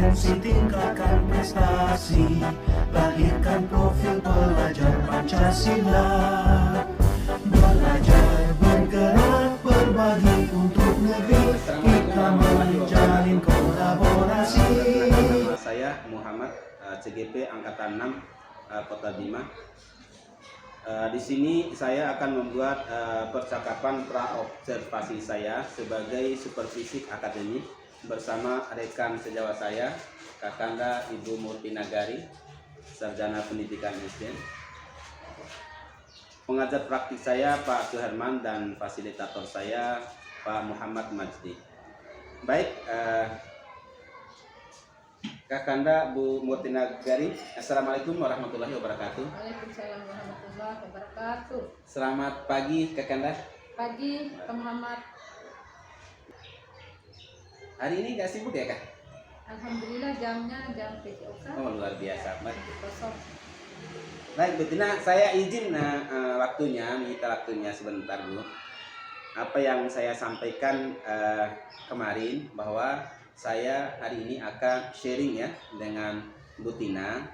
kompetensi, tingkatkan prestasi, lahirkan profil pelajar Pancasila. Belajar, bergerak, berbagi untuk negeri, kita menjalin kolaborasi. Nama saya Muhammad, CGP Angkatan 6, Kota Bima. Di sini saya akan membuat percakapan pra-observasi saya sebagai supervisik akademik bersama rekan sejawat saya, Kakanda Ibu Murti Nagari, Sarjana Pendidikan SD. Pengajar praktik saya Pak Suherman dan fasilitator saya Pak Muhammad Majdi. Baik, Kakanda Bu Murti Nagari, Assalamualaikum warahmatullahi wabarakatuh. Waalaikumsalam warahmatullahi wabarakatuh. Selamat pagi Kakanda. Pagi Pak Muhammad. Hari ini gak sibuk ya Kak? Alhamdulillah jamnya jam PJOK. Oh luar biasa. Baik, Kosong. Baik Betina, saya izin menyita waktunya sebentar dulu. Apa yang saya sampaikan kemarin bahwa saya hari ini akan sharing ya dengan Bu Tina,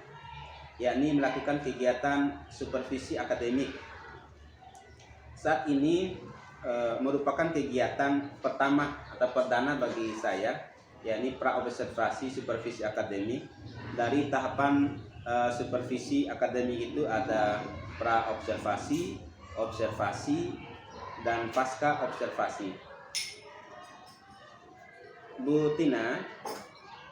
yakni melakukan kegiatan supervisi akademik. Saat ini merupakan kegiatan pertama atau perdana bagi saya, yakni pra-observasi supervisi akademik. Dari tahapan supervisi akademik itu ada pra-observasi, observasi, dan pasca observasi. Bu Tina,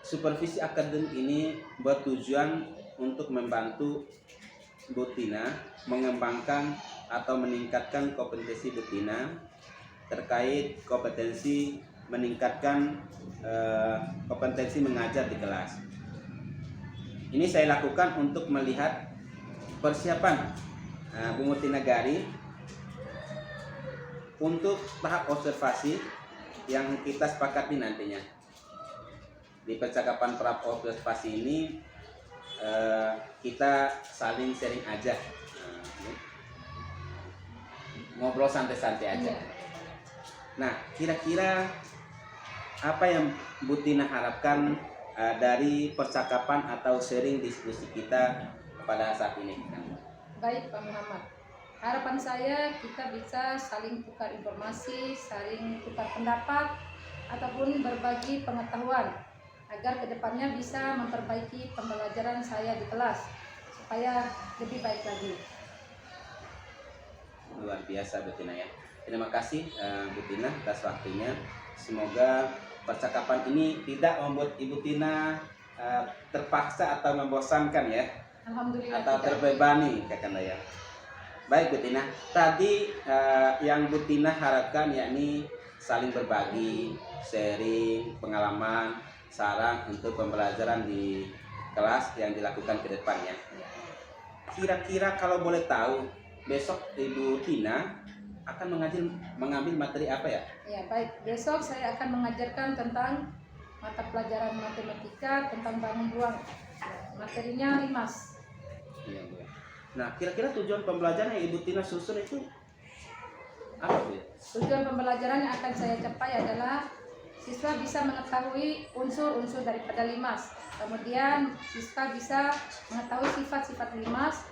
supervisi akademik ini bertujuan untuk membantu Bu Tina mengembangkan atau meningkatkan kompetensi Bu Tina terkait kompetensi meningkatkan kompetensi mengajar di kelas. Ini saya lakukan untuk melihat persiapan Bu Murti Nagari untuk tahap observasi yang kita sepakati nantinya. Di percakapan pra-observasi ini kita saling sharing aja, ngobrol santai-santai aja. Nah, kira-kira apa yang Bu Tina harapkan dari percakapan atau sharing diskusi kita pada saat ini? Baik Pak Muhammad. Harapan saya kita bisa saling tukar informasi, saling tukar pendapat, ataupun berbagi pengetahuan agar kedepannya bisa memperbaiki pembelajaran saya di kelas supaya lebih baik lagi. Luar biasa Bu Tina ya. Terima kasih Bu Tina atas waktunya. Semoga percakapan ini tidak membuat Ibu Tina terpaksa atau membosankan ya. Alhamdulillah. Atau terbebani Kakanda ya. Baik Bu Tina, tadi yang Bu Tina harapkan yakni saling berbagi, sharing, pengalaman, saran untuk pembelajaran di kelas yang dilakukan ke depannya. Kira-kira kalau boleh tahu, besok Ibu Tina akan mengambil materi apa ya? Ya baik, besok saya akan mengajarkan tentang mata pelajaran matematika tentang bangun ruang. Materinya limas. Iya, Bu. Nah, kira-kira tujuan pembelajaran yang Ibu Tina susun itu apa Bu? Tujuan pembelajaran yang akan saya capai adalah siswa bisa mengetahui unsur-unsur daripada limas. Kemudian siswa bisa mengetahui sifat-sifat limas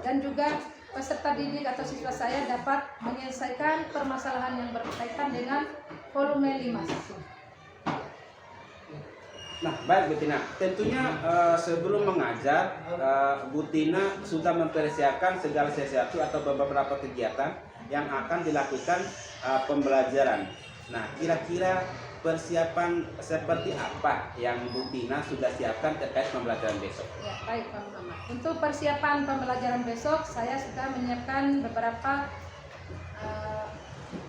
dan juga peserta didik atau siswa saya dapat menyelesaikan permasalahan yang berkaitan dengan volume limas. Nah, baik Bu Tina. Tentunya sebelum mengajar, Bu Tina sudah mempersiapkan segala sesuatu atau beberapa kegiatan yang akan dilakukan pembelajaran. Nah, kira-kira persiapan seperti apa yang Bu Tina sudah siapkan terkait pembelajaran besok? Ya, baik Pak Muhammad. Untuk persiapan pembelajaran besok, saya sudah menyiapkan beberapa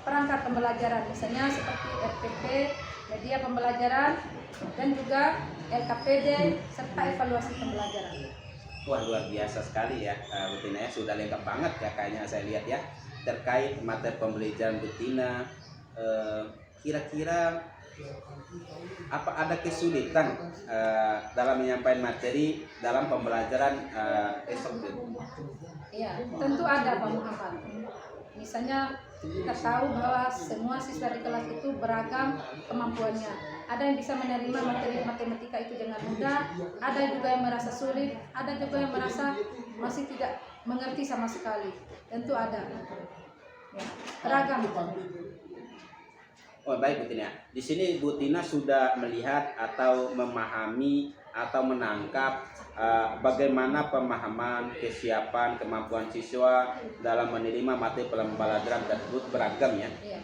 perangkat pembelajaran, misalnya seperti RPP, media pembelajaran, dan juga LKPD serta evaluasi pembelajaran. Wah, luar biasa sekali ya Bu Tina ya, sudah lengkap banget ya kayaknya saya lihat ya terkait materi pembelajaran Bu Tina. Kira-kira apa ada kesulitan dalam menyampaikan materi dalam pembelajaran esok? Iya, tentu ada Pak Muhammad. Misalnya kita tahu bahwa semua siswa di kelas itu beragam kemampuannya. ada yang bisa menerima materi matematika itu dengan mudah, ada juga yang merasa sulit, ada juga yang merasa masih tidak mengerti sama sekali. Tentu ada. Ya, beragam. Oh baik Bu Tina. Di sini Bu Tina sudah melihat atau memahami atau menangkap bagaimana pemahaman, kesiapan, kemampuan siswa dalam menerima materi pembelajaran tersebut beragam ya. Iya.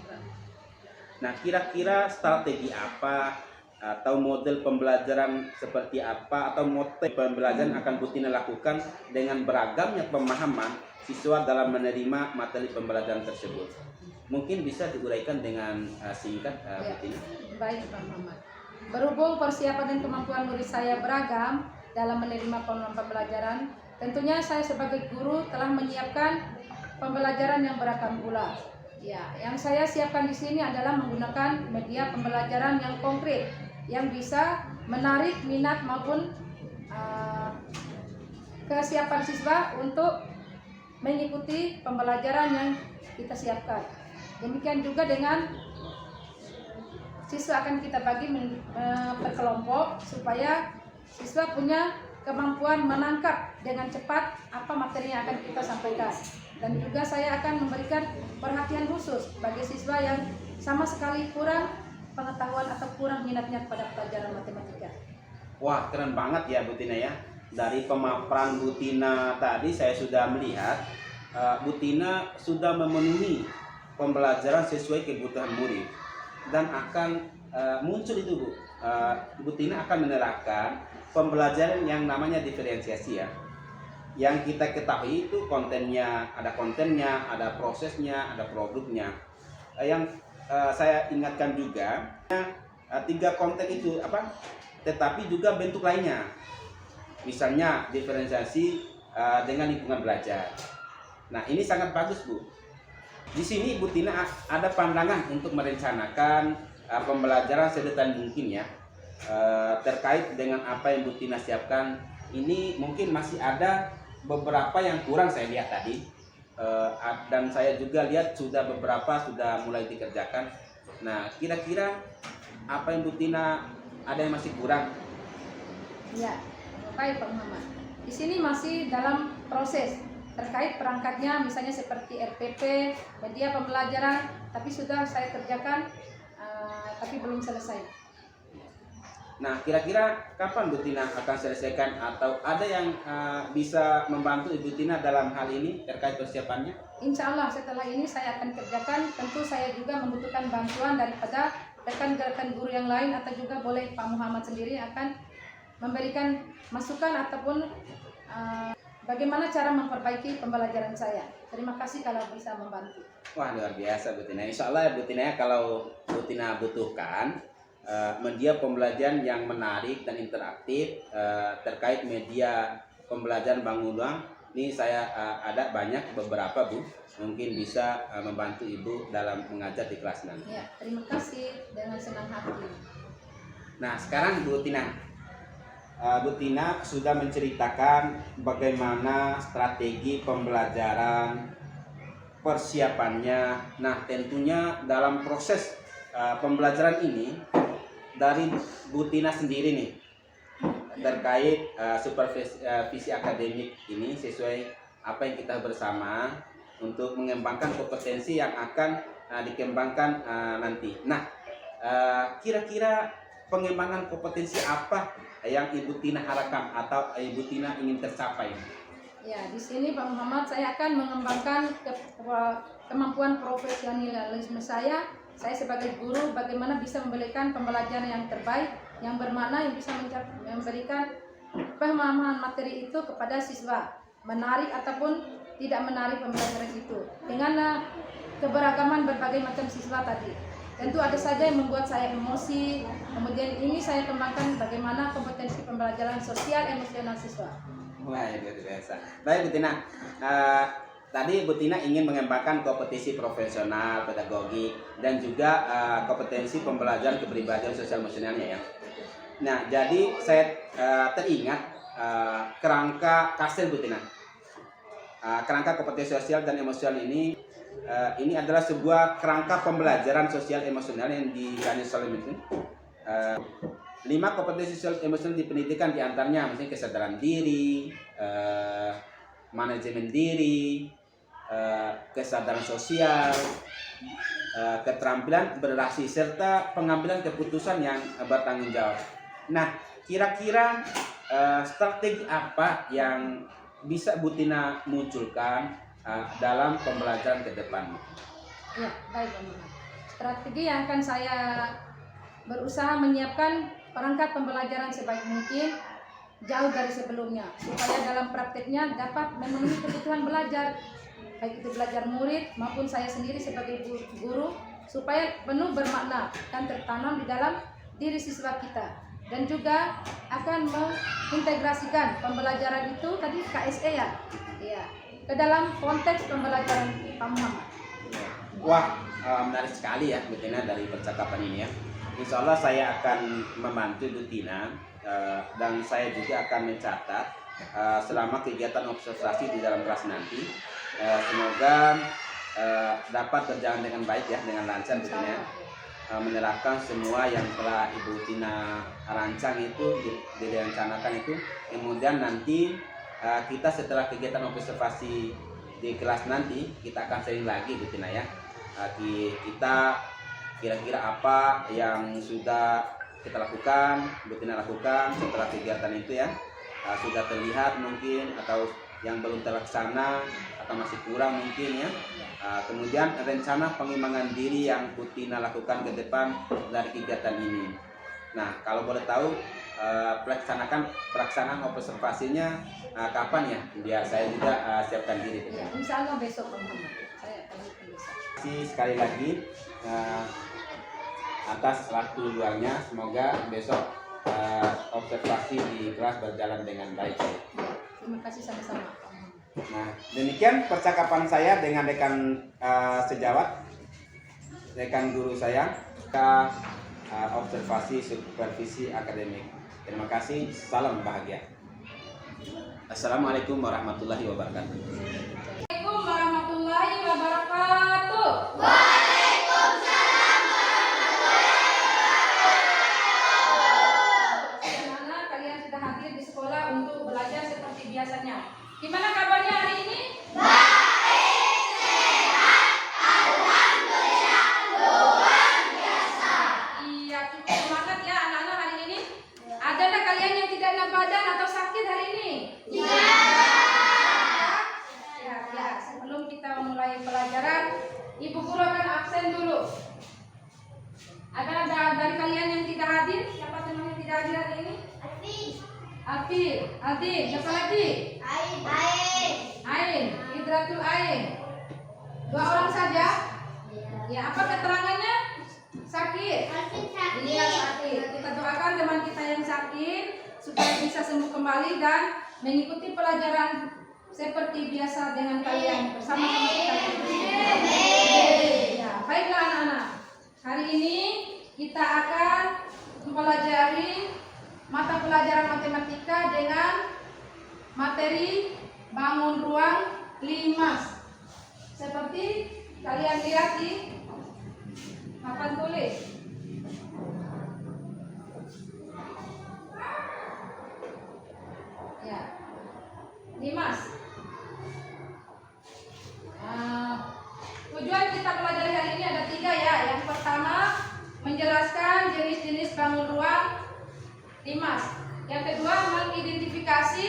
Nah kira-kira strategi apa atau model pembelajaran seperti apa atau model pembelajaran akan Bu Tina lakukan dengan beragamnya pemahaman siswa dalam menerima materi pembelajaran tersebut? Mungkin bisa diuraikan dengan singkat, Bu Tina. Baik, Pak Muhammad. Berhubung persiapan dan kemampuan murid saya beragam dalam menerima pembelajaran, tentunya saya sebagai guru telah menyiapkan pembelajaran yang beragam pula. Ya, yang saya siapkan di sini adalah menggunakan media pembelajaran yang konkret, yang bisa menarik minat maupun kesiapan siswa untuk mengikuti pembelajaran yang kita siapkan. Demikian juga dengan siswa akan kita bagi per kelompok supaya siswa punya kemampuan menangkap dengan cepat apa materi yang akan kita sampaikan. Dan juga saya akan memberikan perhatian khusus bagi siswa yang sama sekali kurang pengetahuan atau kurang minatnya pada pelajaran matematika. Wah keren banget ya Bu Tina ya. Dari pemaparan Bu Tina tadi saya sudah melihat Bu Tina sudah memenuhi pembelajaran sesuai kebutuhan murid dan akan muncul itu Bu. Bu Tina akan menerapkan pembelajaran yang namanya diferensiasi ya. Yang kita ketahui itu kontennya, ada prosesnya, ada produknya. Yang saya ingatkan juga 3 konten itu apa? Tetapi juga bentuk lainnya. Misalnya diferensiasi dengan lingkungan belajar. Nah, ini sangat bagus, Bu. Di sini Bu Tina ada pandangan untuk merencanakan pembelajaran sedetail mungkin ya. Terkait dengan apa yang Bu Tina siapkan, ini mungkin masih ada beberapa yang kurang saya lihat tadi. Dan saya juga lihat beberapa sudah mulai dikerjakan. Nah, kira-kira apa yang Bu Tina ada yang masih kurang? Ya, baik Pak Muhammad. Di sini masih dalam proses terkait perangkatnya, misalnya seperti RPP, media pembelajaran, tapi sudah saya kerjakan, tapi belum selesai. Nah, kira-kira kapan Bu Tina akan selesaikan atau ada yang bisa membantu Ibu Tina dalam hal ini terkait persiapannya? Insya Allah setelah ini saya akan kerjakan. Tentu saya juga membutuhkan bantuan daripada rekan-rekan guru yang lain atau juga boleh Pak Muhammad sendiri akan memberikan masukan ataupun bagaimana cara memperbaiki pembelajaran saya. Terima kasih kalau bisa membantu. Wah luar biasa Bu Tina. Insya Allah ya Bu Tina ya, kalau Bu Tina butuhkan media pembelajaran yang menarik dan interaktif terkait media pembelajaran Bangunan, ini saya ada banyak beberapa Bu, mungkin bisa membantu Ibu dalam mengajar di kelas nanti. Ya, terima kasih dengan senang hati. Nah sekarang Bu Tina sudah menceritakan bagaimana strategi pembelajaran, persiapannya. Nah tentunya dalam proses pembelajaran ini dari Bu Tina sendiri nih terkait supervisi akademik ini sesuai apa yang kita bersama untuk mengembangkan kompetensi yang akan dikembangkan nanti. Nah kira-kira pengembangan kompetensi apa yang Ibu Tina harapkan atau Ibu Tina ingin tercapai? Ya, di sini Pak Muhammad saya akan mengembangkan kemampuan profesionalisme saya sebagai guru, bagaimana bisa memberikan pembelajaran yang terbaik, yang bermakna, yang bisa memberikan pemahaman materi itu kepada siswa, menarik ataupun tidak menarik pembelajaran itu dengan keberagaman berbagai macam siswa tadi. Tentu ada saja yang membuat saya emosi, kemudian ini saya kembangkan bagaimana kompetensi pembelajaran sosial emosional siswa. Wah, luar biasa. Baik Bu Tina, tadi Bu Tina ingin mengembangkan kompetisi profesional, pedagogik, dan juga kompetensi pembelajaran kepribadian sosial emosionalnya ya. Nah, jadi saya teringat kerangka KASEL Bu Tina. Kerangka kompetensi sosial dan emosional ini adalah sebuah kerangka pembelajaran sosial emosional yang digarisbawahi 5 kompetensi sosial emosional di pendidikan, diantaranya misalnya kesadaran diri, manajemen diri, kesadaran sosial, keterampilan berinteraksi, serta pengambilan keputusan yang bertanggung jawab. Nah, kira-kira strategi apa yang bisa Bu Tina munculkan dalam pembelajaran ke depan? Ya, baik teman-teman. Strategi yang akan saya berusaha menyiapkan perangkat pembelajaran sebaik mungkin jauh dari sebelumnya, supaya dalam prakteknya dapat memenuhi kebutuhan belajar, baik itu belajar murid maupun saya sendiri sebagai guru, supaya penuh bermakna dan tertanam di dalam diri siswa kita, dan juga akan mengintegrasikan pembelajaran itu tadi KSE ya, ke dalam konteks pembelajaran Pak Muhammad. Wah, menarik sekali ya Bu Tina dari percakapan ini ya. Insya Allah saya akan membantu Bu Tina, dan saya juga akan mencatat selama kegiatan observasi di dalam kelas nanti. Semoga dapat berjalan dengan baik ya, dengan lancar Bu Tina. Menerapkan semua yang telah Ibu Tina rancang itu, direncanakan itu. Kemudian nanti kita setelah kegiatan observasi di kelas nanti, kita akan sharing lagi Bu Tina ya. Kita kira-kira apa yang sudah kita lakukan, Bu Tina lakukan setelah kegiatan itu ya, sudah terlihat mungkin, atau yang belum terlaksana atau masih kurang mungkin ya. Kemudian rencana pengembangan diri yang Bu Tina lakukan ke depan dari kegiatan ini. Nah, kalau boleh tahu pelaksanaan observasinya kapan ya, biar saya juga siapkan diri. Ya, insya Allah besok teman-teman, saya akan besok. Sekali lagi atas waktu luangnya, semoga besok observasi di kelas berjalan dengan baik. Ya, terima kasih sama-sama. Nah, demikian percakapan saya dengan rekan sejawat, rekan guru saya, observasi supervisi akademik. Terima kasih, salam bahagia. Assalamualaikum warahmatullahi wabarakatuh. Assalamualaikum warahmatullahi wabarakatuh. Waalaikumsalam warahmatullahi wabarakatuh. Bagaimana kalian sudah hadir di sekolah untuk belajar seperti biasanya? Gimana kabarnya hari ini? Baik, sehat, alhamdulillah, luar biasa. Iya, cukup semangat ya anak-anak hari ini. Ada nggak kalian yang tidak enak badan atau sakit hari ini? Ya, sebelum kita memulai pelajaran, Ibu Guru akan absen dulu. Ada dari kalian yang tidak hadir? Siapa teman yang tidak hadir hari ini? Alfi, siapa lagi? Ain, Hidratul Ain. 2 orang saja? Ya, apa keterangannya? Sakit. Iya, sakit. Kita doakan teman kita yang sakit supaya bisa sembuh kembali dan mengikuti pelajaran seperti biasa dengan kalian, bersama-sama kita. Ya, baiklah anak-anak. Hari ini kita akan mempelajari mata pelajaran matematika dengan materi bangun ruang limas. Seperti kalian lihat di papan tulis. Ya, limas. Tujuan kita pelajari hari ini ada 3 ya. Yang pertama, menjelaskan jenis-jenis bangun ruang limas. Yang kedua, mengidentifikasi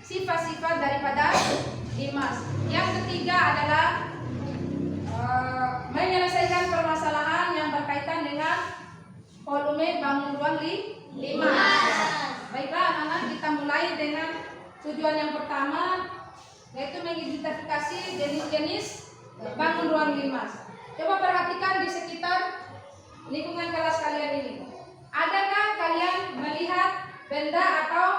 sifat-sifat daripada limas. Yang ketiga adalah menyelesaikan permasalahan yang berkaitan dengan volume bangun ruang limas. Baiklah anak-anak, kita mulai dengan tujuan yang pertama, yaitu mengidentifikasi jenis-jenis bangun ruang limas. Coba perhatikan di sekitar lingkungan kelas kalian ini. Adakah kalian melihat benda atau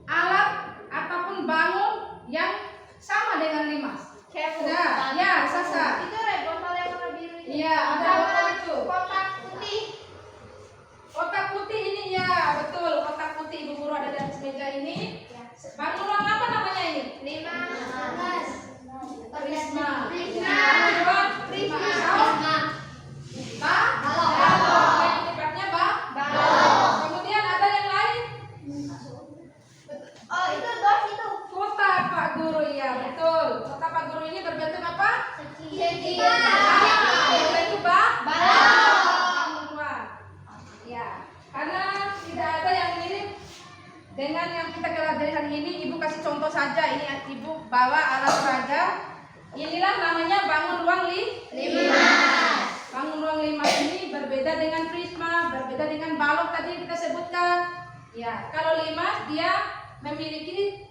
alat ataupun bangun yang sama dengan limas? Ada, ya Sasa. Itu botol yang warna biru itu. Iya, ada botol itu. Kotak putih. Kotak putih ini ya, betul. Kotak putih Ibu Guru ada di atas meja ini. Bangun ruang apa namanya ini? Prisma. Prisma. Bangun ruang prisma. Balon. dengan yang kita pelajari hari ini, Ibu kasih contoh saja. Ini yang Ibu bawa alat peraga. Inilah namanya bangun ruang limas. Bangun ruang limas ini berbeda dengan prisma, berbeda dengan balok tadi yang kita sebutkan. Ya, kalau limas dia memiliki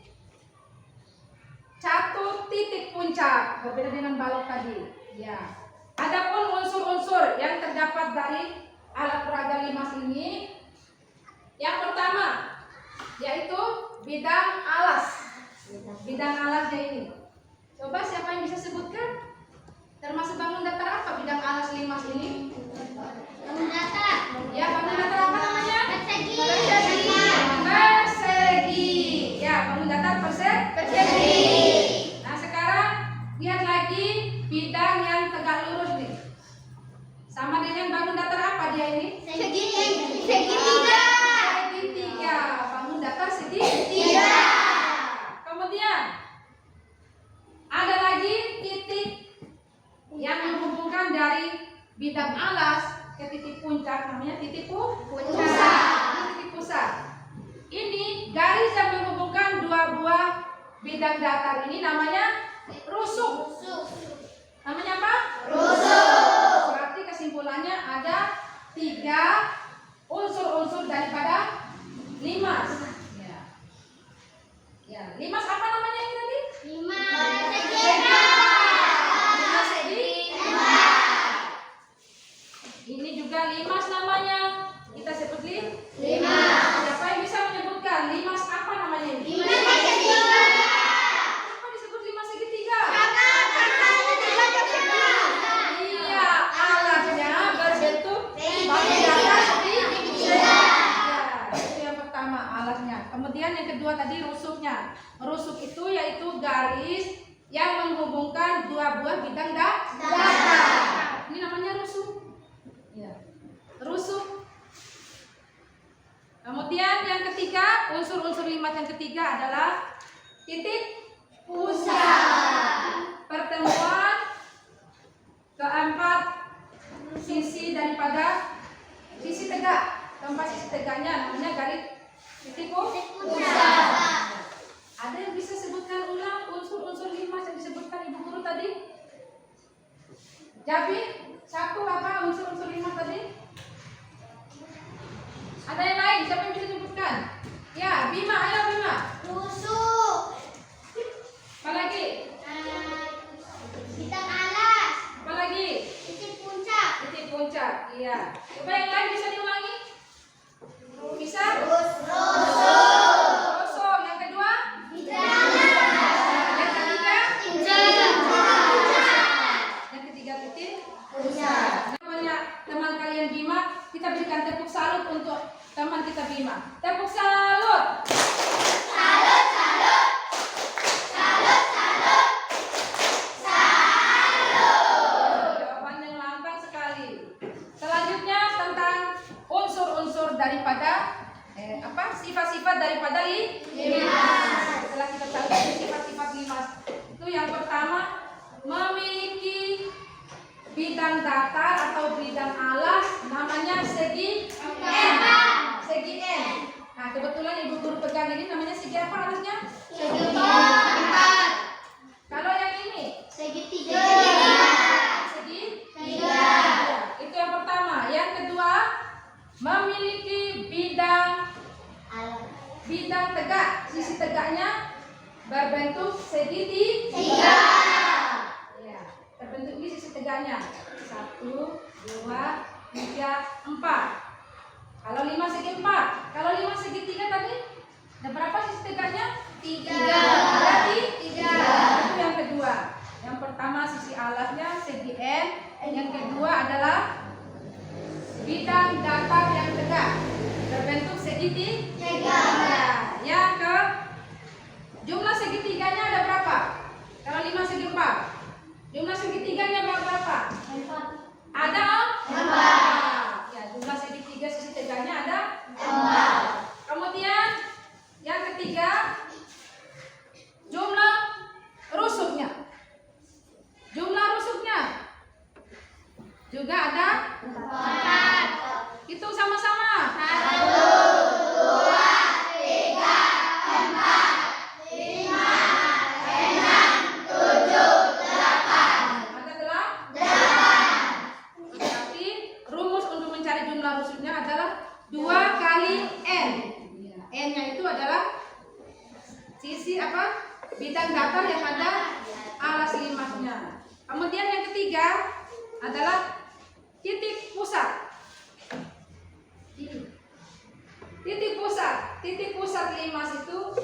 satu titik puncak, berbeda dengan balok tadi. Ya. Adapun unsur-unsur yang terdapat dari alat peraga limas ini, yang pertama yaitu bidang alas. Bidang alasnya ini. Coba siapa yang bisa sebutkan? Termasuk bangun datar apa bidang alas limas ini? Bangun datar. Ya, bangun datar apa namanya? Persegi. Persegi. Ya, bangun datar persegi. Nah, sekarang lihat lagi bidang yang tegak lurus nih. Sama dengan bangun datar apa dia ini? Segitiga. Segitiga. Bangun datar segitiga. Kemudian ada lagi titik yang menghubungkan dari bidang alas ke titik puncak, namanya titik pusat. Ini titik pusat. Ini garis yang menghubungkan dua buah bidang datar ini namanya rusuk. Namanya apa? Rusuk. Berarti kesimpulannya ada 3 unsur-unsur daripada limas. Ya, limas apa namanya ini tadi? Limas segitiga. Ini juga limas namanya. Kita sebut limas. Siapa yang bisa menyebutkan limas apa namanya ini? Kenapa disebut limas segitiga? Iya, alatnya berbentuk bangun datar segitiga. Ya, itu yang pertama alatnya. Kemudian yang kedua tadi rusuknya. Rusuk itu yaitu garis yang menghubungkan dua buah bidang datar. Ini namanya rusuk. Ya. Rusuk. Kemudian yang ketiga, unsur-unsur limas yang ketiga adalah titik pusat. Pertemuan keempat sisi daripada sisi tegak. Keempat sisi tegaknya namanya garis titik pusat. Ada yang bisa sebutkan ulang unsur-unsur limas yang disebutkan Ibu Guru tadi? Jabi, satu apa unsur-unsur limas tadi? Ada yang lain? Siapa yang bisa sebutkan? Ya, Bima, ayo Bima. Rusuk. Apa lagi? Bidang alas. Apa lagi? Titik puncak. Titik puncak. Iya. Coba yang lain bisa diulangi? Bisa? Rusuk. Yang kedua? Bidang alas. Yang ketiga? Titik puncak. Yang ketiga titik pusat. Banyak teman kalian Bima, kita berikan tepuk salut untuk teman kita Bima. Tepuk salut. Salut, salut. Salut, salut. Salut. Jawaban yang lantang sekali. Selanjutnya tentang unsur-unsur daripada sifat-sifat daripada limas. Setelah kita tahu sifat-sifat limas, itu yang pertama memiliki bidang datar atau bidang alas namanya segi N. Segi N. Nah, kebetulan Ibu Guru pegang ini namanya segi apa alasnya? Segitiga. Kalau yang ini Segitiga. segitiga. Itu yang pertama. Yang kedua, memiliki bidang tegak. Sisi tegaknya berbentuk segitiga. Ya, terbentuk ini sisi tegaknya. 1, 2, 3, 4. Kalau 5 segi 4. Kalau 5 segitiga tadi ada berapa sisi tegaknya? 3. Berarti 3. Itu yang kedua. Yang pertama sisi alasnya segi N. Yang kedua adalah bidang datar yang tegak berbentuk segitiga. Yang ke jumlah segitiganya ada berapa? Kalau 5 segi 4. Jumlah segitiganya berapa? Ada 4. Ya, jumlah segitiga titik pusat limas itu,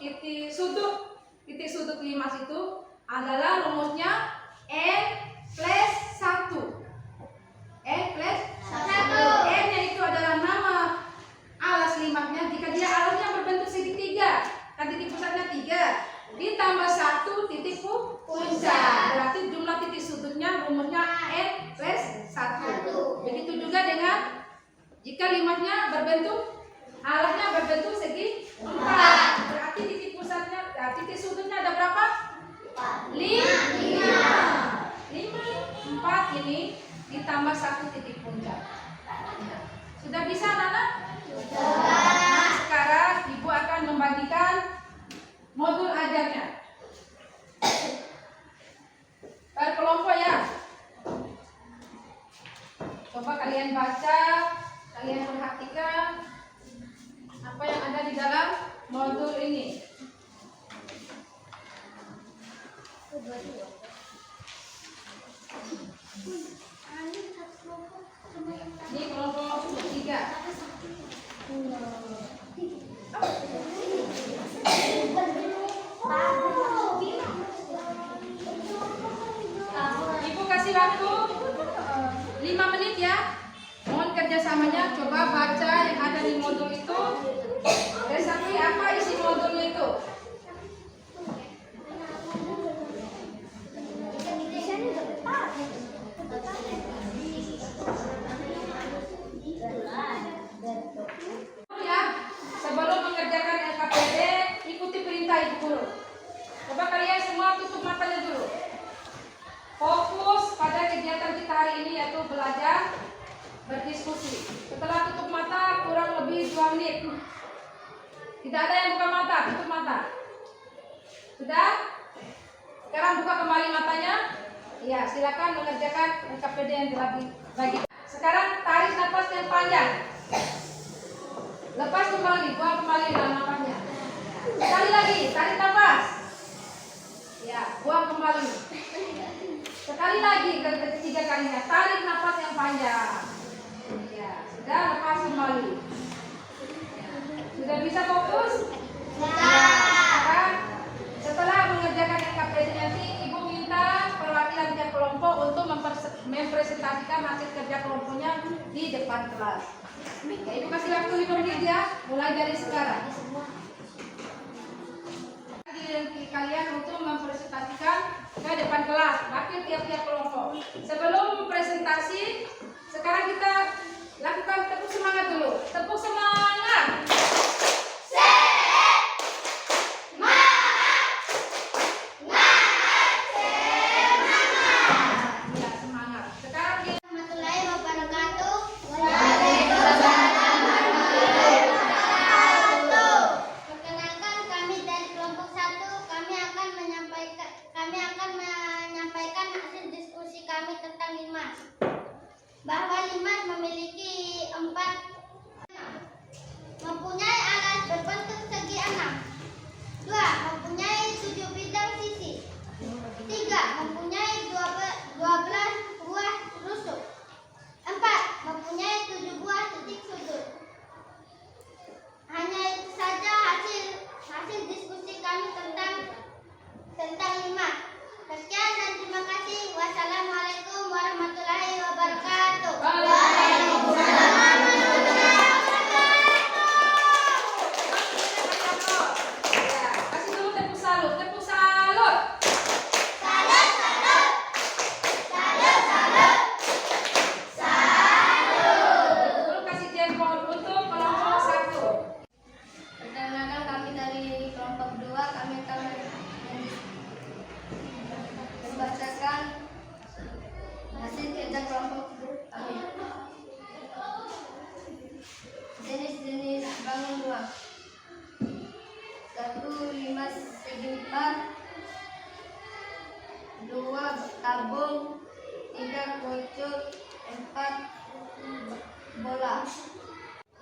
titik sudut limas itu adalah rumusnya n+1. N-nya itu adalah nama alas limasnya. Jika dia alasnya berbentuk segitiga, kan titik pusatnya 3, ditambah 1 titik puncak, berarti jumlah titik sudutnya rumusnya n+1. Begitu juga dengan jika limasnya alasnya berbentuk segi 4, berarti titik pusatnya, titik sudutnya ada berapa? 5. 4 ini ditambah 1 titik puncak. Sudah bisa, anak-anak? Nah, sekarang ibu akan membagikan modul ajarnya per kelompok ya. Coba kalian baca, kalian perhatikan apa yang ada di dalam modul ini. Ini kelompok 3. Ibu kasih waktu 5 menit ya. Mohon kerjasamanya. Coba baca yang ada di modul itu. Resapi apa isi modulnya itu. Ya, sebelum mengerjakan LKPD, ikuti perintah ibu guru. Coba kalian semua tutup matanya dulu. Fokus pada kegiatan kita hari ini, yaitu belajar berdiskusi. Setelah tutup mata kurang lebih 2 menit. Tidak ada yang buka mata, tutup mata. Sudah? Sekarang buka kembali matanya. Ya, silakan mengerjakan LKPD yang telah dibagi. Sekarang tarik nafas yang panjang. Lepas kembali, buang kembali dalam nafasnya. Sekali lagi, tarik nafas. Ya, buang kembali. Sekali lagi, ketiga kalinya, tarik nafas yang panjang. Ya, sudah, lepas kembali. Sudah bisa fokus? Ya, sekarang setelah mengerjakan LKPD nanti, ibu minta perwakilan tiap kelompok untuk mempresentasikan hasil kerja kelompoknya di depan kelas. Ya, ibu kasih waktu 5 menit ya, mulai dari sekarang. Kalian untuk mempresentasikan ke depan kelas, wakil tiap-tiap kelompok. Sebelum presentasi, sekarang kita lakukan tepuk semangat dulu. Tepuk semangat. Bahwa limas memiliki 4 mempunyai alas berbentuk segi 6, 2 mempunyai 7 bidang sisi, 3 mempunyai 12 buah rusuk, 4 mempunyai 7 buah titik sudut. Hanya itu saja hasil diskusi kami tentang limas. Sekian dan terima kasih. Wassalamualaikum warahmatullahi wabarakatuh. Waalaikumsalam. Ya, kasih dulu tepuk salut. Tepuk salut. Salut, salut. Salut, salut. Salut. Dulu kasih jempol untuk kelompok 1. Perkenalkan, kami dari kelompok 2, kami akan membacakan hasil kerja kelompok kami. Jenis-jenis bangun ruang: 1 limas segi 4, 2 tabung, 3 kerucut, 4 bola.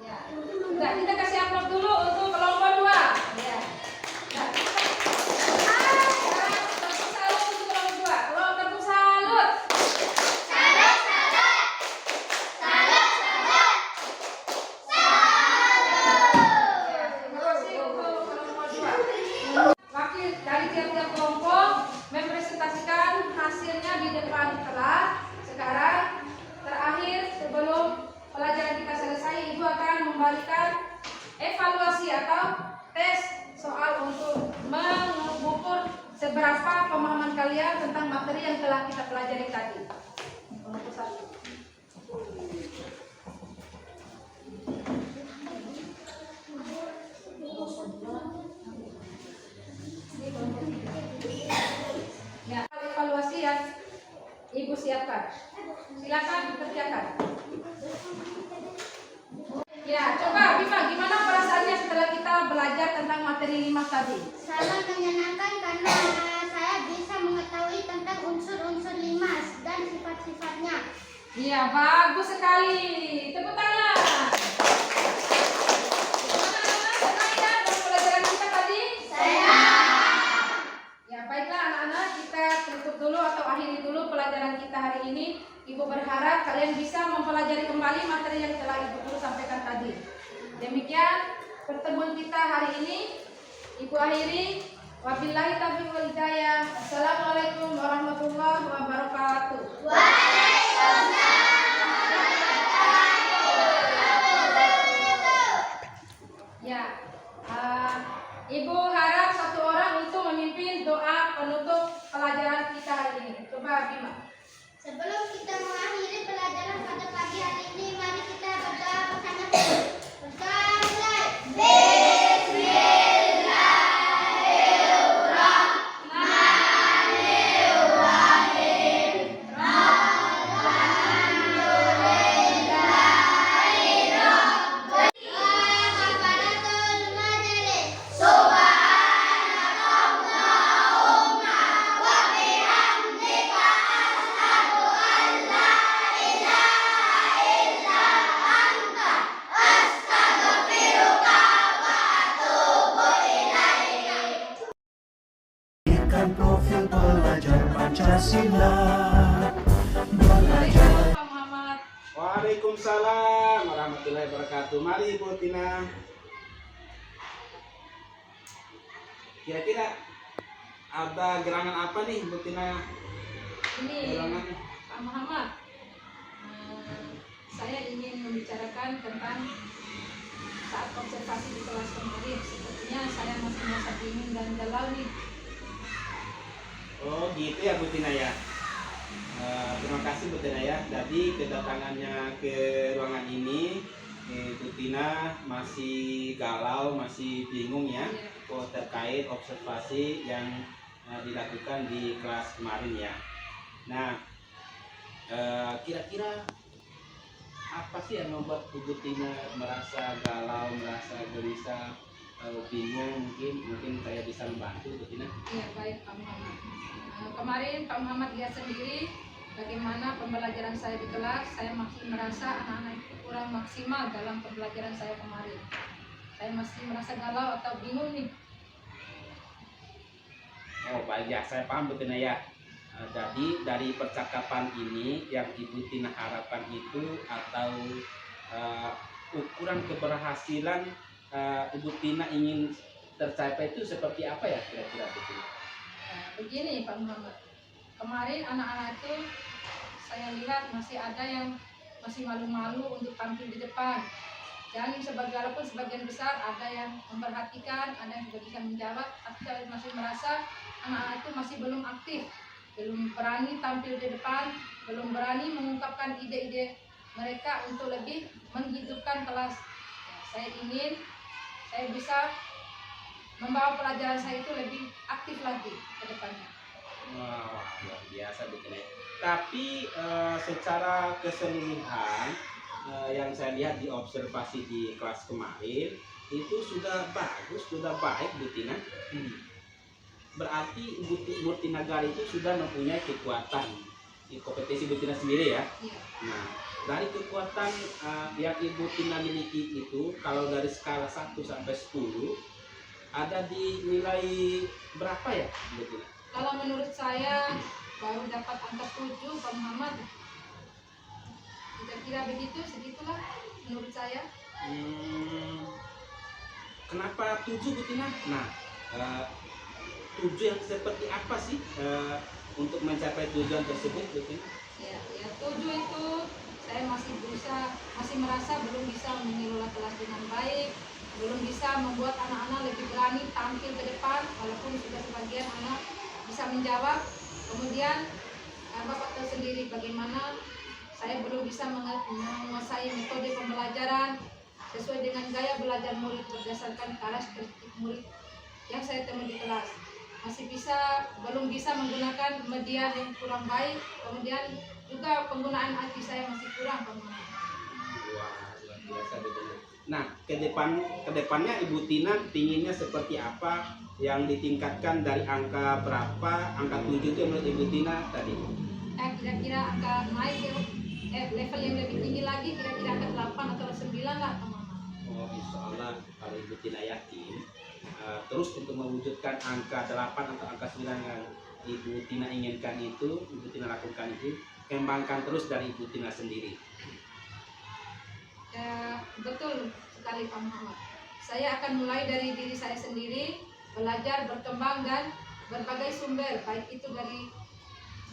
Ya. Nah, kita kasih amplop dulu untuk kelompok 2. Ya. Nah, tepuk salut untuk kelompok 2. Kelompok tepuk salut. Salut, salut. Salut, salut. Salut. Ya, mengembalikan evaluasi atau tes soal untuk mengukur seberapa pemahaman kalian tentang materi yang telah kita pelajari tadi. Untuk satu. Ya, evaluasi yang Ibu siapkan. Silakan dikerjakan. Ya, coba Bima, gimana perasaannya setelah kita belajar tentang materi 5 tadi? Sangat menyenangkan karena saya bisa mengetahui tentang unsur-unsur limas dan sifat-sifatnya. Iya, bagus sekali. Tepuk tangan. Senang ya dengan pelajaran kita tadi? Ya, baiklah anak-anak, kita tutup dulu atau akhiri dulu pelajaran kita hari ini. Ibu berharap kalian bisa mempelajari kembali materi yang telah Ibu guru sampaikan tadi. Demikian pertemuan kita hari ini. Ibu akhiri. Wabillahi taufiq wal hidayah. Assalamualaikum warahmatullahi wabarakatuh. Ya, Ibu harap satu orang untuk memimpin doa penutup pelajaran kita hari ini. Coba Bima. Sebelum kita mengakhiri pelajaran pada pagi hari ini, mari kita berdoa bersama-sama. Profil pelajar Pancasila. Belajar. Pak Muhammad. Waalaikumsalam warahmatullahi wabarakatuh. Mari Ibu Tina. Kira-kira ada gerangan apa nih Ibu Tina? Ini Gerangan. Pak Muhammad. Saya ingin membicarakan tentang saat observasi di kelas kemarin. Sepertinya saya masih merasa bingung dan galau nih. Oh gitu ya Bu Tina ya. Terima kasih Bu Tina ya. Jadi kedatangannya ke ruangan ini Bu Tina masih galau, masih bingung ya terkait observasi yang dilakukan di kelas kemarin ya. Nah, kira-kira apa sih yang membuat Bu Tina merasa galau, merasa gelisah, bingung? Mungkin saya bisa membantu Bu Tina. Iya, baik Pak Muhammad. Kemarin Pak Muhammad lihat sendiri bagaimana pembelajaran saya di kelas. Saya masih merasa anak-anak itu kurang maksimal dalam pembelajaran saya kemarin. Saya masih merasa galau atau bingung nih. Oh baik ya, saya paham Bu Tina ya. Jadi dari percakapan ini yang Ibu Tina harapkan itu atau ukuran keberhasilan Ibu Tina ingin tercapai itu seperti apa ya kira-kira Bu Tina? Begini Pak Muhammad, kemarin anak-anak itu saya lihat masih ada yang masih malu-malu untuk tampil di depan. Dan walaupun sebagian besar ada yang memperhatikan, ada yang juga bisa menjawab, tapi saya masih merasa anak-anak itu masih belum aktif, belum berani tampil di depan, belum berani mengungkapkan ide-ide mereka untuk lebih menghidupkan kelas. Saya ingin saya bisa membawa pelajaran saya itu lebih aktif lagi ke depannya. Wah, luar biasa Bu Tina. Tapi secara keseluruhan yang saya lihat di observasi di kelas kemarin itu sudah bagus, sudah baik Bu Tina. Berarti Bu Tina Gali itu sudah mempunyai kekuatan di kompetisi Bu Tina sendiri ya. Iya. Nah, dari kekuatan yang Ibu Tina miliki itu, kalau dari skala 1 sampai 10 ada di nilai berapa ya Bu Tina? Kalau menurut saya baru dapat angka 7 Pak Muhammad. Kira-kira begitu, segitulah menurut saya. Kenapa 7 Bu Tina? Nah, 7 yang seperti apa sih untuk mencapai tujuan tersebut Bu Tina? Ya, 7 itu saya masih merasa belum bisa mengelola kelas dengan baik, belum bisa membuat anak-anak lebih berani tampil ke depan, walaupun sudah sebagian anak bisa menjawab. Kemudian Bapak tahu sendiri bagaimana saya belum bisa menguasai metode pembelajaran sesuai dengan gaya belajar murid berdasarkan karakteristik murid yang saya temui di kelas. Belum bisa menggunakan media yang kurang baik, kemudian juga penggunaan IT saya masih kurang, Pak Muhammad. Wah, luar biasa Bu Tina. Nah, kedepannya Ibu Tina pinginnya seperti apa, yang ditingkatkan dari angka berapa, angka 7 itu menurut Ibu Tina tadi? Kira-kira angka naik level yang lebih tinggi lagi, kira-kira angka 8 atau 9 lah, Pak Muhammad. Oh, insya Allah kalau Ibu Tina yakin terus untuk mewujudkan angka 8 atau angka 9 yang Ibu Tina inginkan itu, Ibu Tina lakukan itu, kembangkan terus dari Ibu Tina sendiri. Betul sekali Pak Muhammad. Saya akan mulai dari diri saya sendiri, belajar, berkembang, dan berbagai sumber, baik itu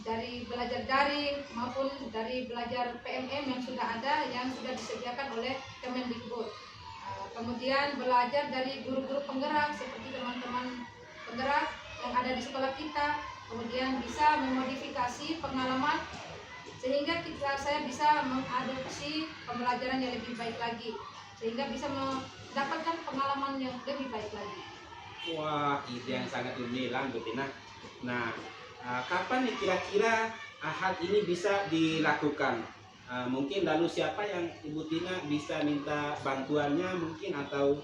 dari belajar daring maupun dari belajar PMM yang sudah ada, yang sudah disediakan oleh Kemendikbud. Kemudian belajar dari guru-guru penggerak seperti teman-teman penggerak yang ada di sekolah kita, kemudian bisa memodifikasi pengalaman sehingga saya bisa mengadopsi pembelajaran yang lebih baik lagi, sehingga bisa mendapatkan pengalaman yang lebih baik lagi. Wah, ide yang sangat gemilang Bu Tina. Nah, kapan nih kira-kira hal ini bisa dilakukan? Mungkin lalu siapa yang Ibu Tina bisa minta bantuannya mungkin, atau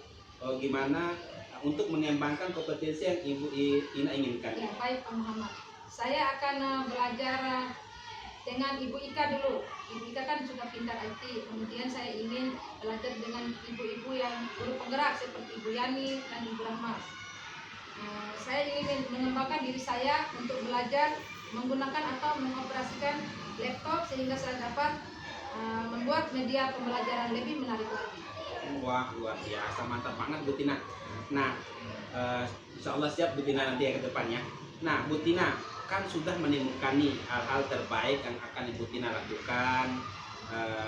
gimana untuk mengembangkan kompetensi yang Ibu Tina inginkan? Ya, baik Pak Muhammad. Saya akan belajar dengan Ibu Ika dulu. Ibu Ika kan sudah pintar IT. Kemudian saya ingin belajar dengan ibu-ibu yang guru penggerak seperti Ibu Yani dan Ibu Rahmas. Saya ingin mengembangkan diri saya untuk belajar menggunakan atau mengoperasikan laptop sehingga saya dapat membuat media pembelajaran lebih menarik lagi. Wah, luar biasa, mantap banget Bu Tina. Nah, insya Allah siap Bu Tina nanti ya ke depannya. Nah, Bu Tina kan sudah menemukan nih hal-hal terbaik yang akan Ibu Tina lakukan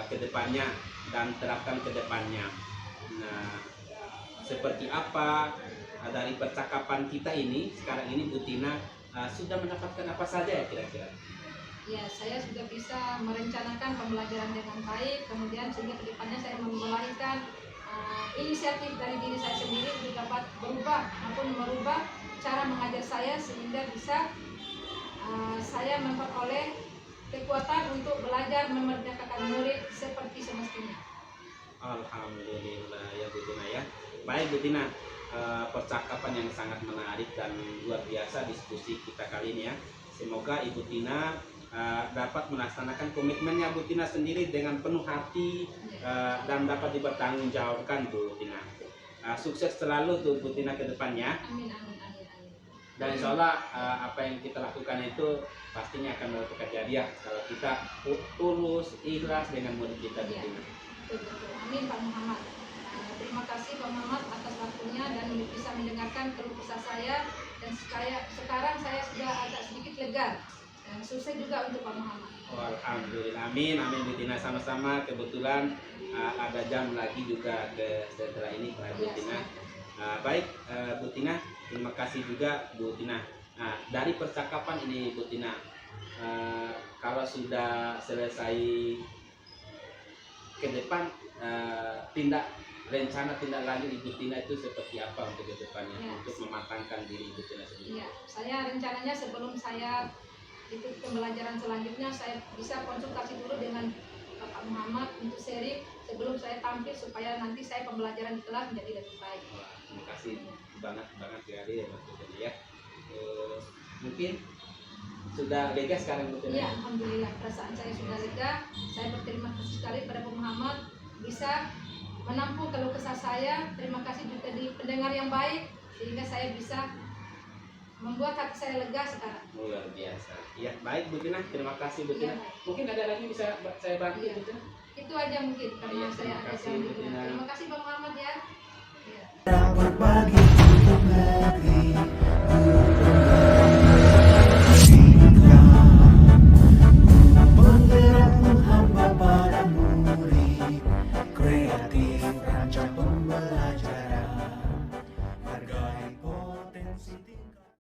ke depannya dan terapkan ke depannya. Nah, seperti apa dari percakapan kita ini sekarang ini Bu Tina sudah mendapatkan apa saja ya kira-kira? Ya, saya sudah bisa merencanakan pembelajaran dengan baik, kemudian sehingga kedepannya saya melahirkan inisiatif dari diri saya sendiri untuk dapat berubah maupun merubah cara mengajar saya sehingga bisa saya memperoleh kekuatan untuk belajar memerdekakan murid seperti semestinya. Alhamdulillah ya Bu Tina ya. Baik Bu Tina, percakapan yang sangat menarik dan luar biasa diskusi kita kali ini ya. Semoga Ibu Tina dapat melaksanakan komitmennya Bu Tina sendiri dengan penuh hati dan dapat dipertanggungjawabkan Bu Tina. Sukses selalu tuh Bu Tina ke depannya. Amin, amin, amin, amin. Dan insya Allah apa yang kita lakukan itu pastinya akan mendapatkan hadiah kalau kita tulus, ikhlas dengan murid kita Bu Ya, Tina. betul. Amin Pak Muhammad. Terima kasih Pak Muhammad atas waktunya dan bisa mendengarkan keluh kesah saya, dan sekarang saya sudah agak sedikit lega. Dan sukses juga untuk Pak Muhammad. Oh, alhamdulillah, amin, amin Bu Tina, sama-sama. Kebetulan ada jam lagi juga ke setelah ini Bu Tina. Baik Bu Tina, terima kasih juga Bu Tina. Nah, dari percakapan ini Bu Tina, kalau sudah selesai ke depan, rencana tindak lanjut Ibu Tina itu seperti apa untuk ke depannya, Ya, untuk mematangkan diri Ibu Tina sendiri? Iya, saya rencananya sebelum saya ikut pembelajaran selanjutnya, saya bisa konsultasi dulu dengan Bapak Muhammad untuk sharing sebelum saya tampil supaya nanti saya pembelajaran di kelas menjadi lebih baik. Wah, terima kasih banget sekali ya Mas Tina ya. Mungkin sudah lega sekarang Bu Tina? Iya, alhamdulillah perasaan saya sudah lega. Saya berterima kasih sekali pada Pak Muhammad bisa menampung keluh kesah saya. Terima kasih juga di pendengar yang baik sehingga saya bisa membuat hati saya lega sekarang. Luar biasa. Ya, baik Bu Tina, terima kasih Bu Tina. Iya, Mungkin ada lagi bisa saya bantu Iya. Bu Tina? Itu aja mungkin karena Iya, saya terima ada kasih, jam Bu di Tina. Terima kasih Pak Muhammad